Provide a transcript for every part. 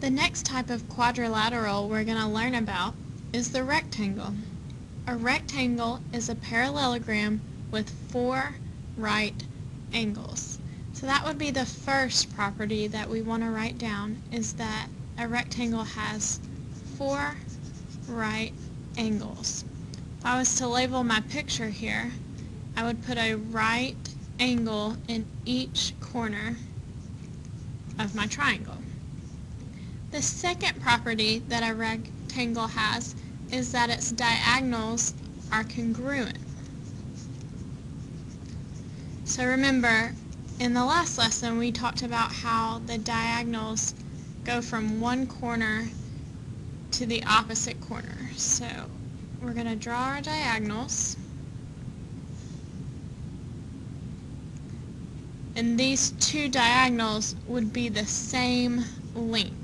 The next type of quadrilateral we're going to learn about is the rectangle. A rectangle is a parallelogram with 4 right angles. So that would be the first property that we want to write down, is that a rectangle has 4 right angles. If I was to label my picture here, I would put a right angle in each corner of my triangle. The second property that a rectangle has is that its diagonals are congruent. So remember, in the last lesson we talked about how the diagonals go from one corner to the opposite corner. So we're going to draw our diagonals, and these two diagonals would be the same length.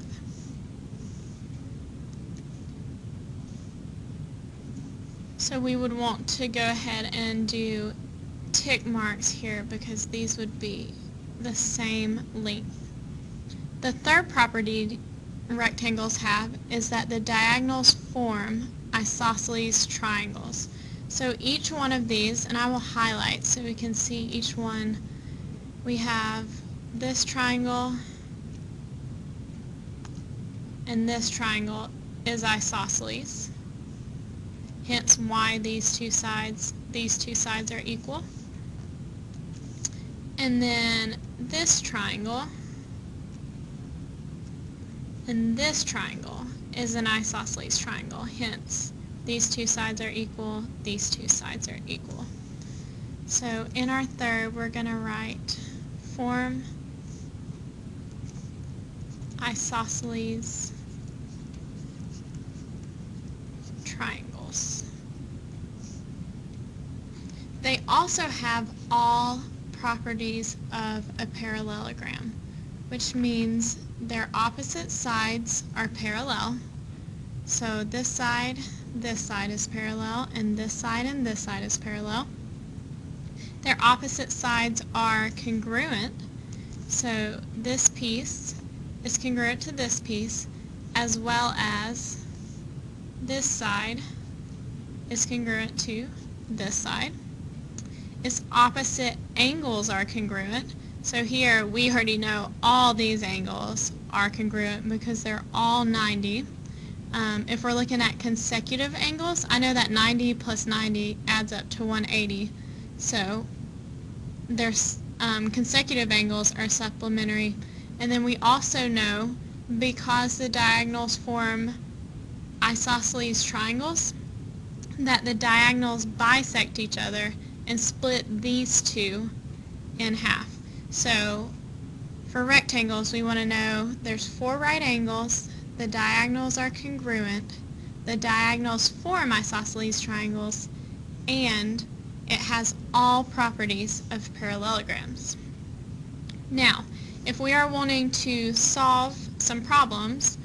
So we would want to go ahead and do tick marks here because these would be the same length. The third property rectangles have is that the diagonals form isosceles triangles. So each one of these, and I will highlight so we can see each one, we have this triangle and this triangle is isosceles. Hence why these two sides are equal. And then this triangle and this triangle is an isosceles triangle. Hence, these two sides are equal, these two sides are equal. So in our third, we're going to write form isosceles triangles. They also have all properties of a parallelogram, which means their opposite sides are parallel. So this side is parallel, and this side is parallel. Their opposite sides are congruent. So this piece is congruent to this piece, as well as this side is congruent to this side. Its opposite angles are congruent. So here we already know all these angles are congruent because they're all 90. If we're looking at consecutive angles, I know that 90 plus 90 adds up to 180. So their consecutive angles are supplementary. And then we also know, because the diagonals form isosceles triangles, that the diagonals bisect each other and split these two in half. So for rectangles, we want to know there's 4 right angles, the diagonals are congruent, the diagonals form isosceles triangles, and it has all properties of parallelograms. Now, if we are wanting to solve some problems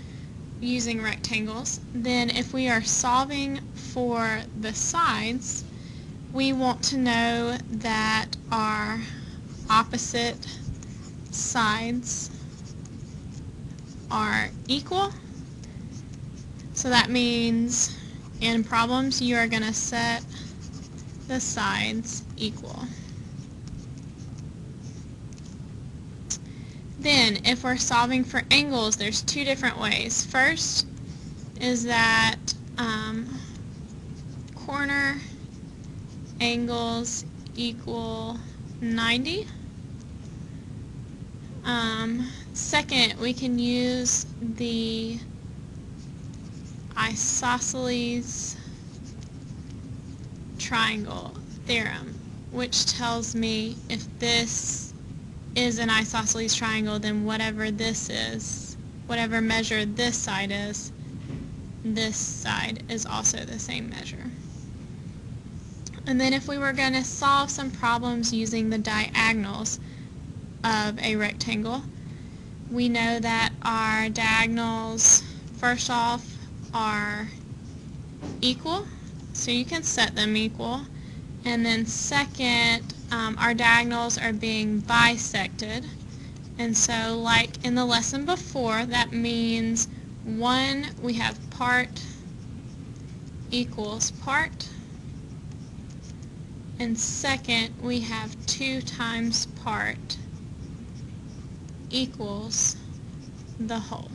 using rectangles, then if we are solving for the sides, we want to know that our opposite sides are equal. So that means in problems you are going to set the sides equal. Then if we're solving for angles, there's 2 different ways. First is that corner angles equal 90. Second, we can use the isosceles triangle theorem, which tells me if this is an isosceles triangle, then whatever this is, whatever measure this side is also the same measure. And then if we were going to solve some problems using the diagonals of a rectangle, we know that our diagonals, first off, are equal, so you can set them equal. And then second, our diagonals are being bisected, And so like in the lesson before, that means one, we have part equals part, and second, we have 2 times part equals the whole.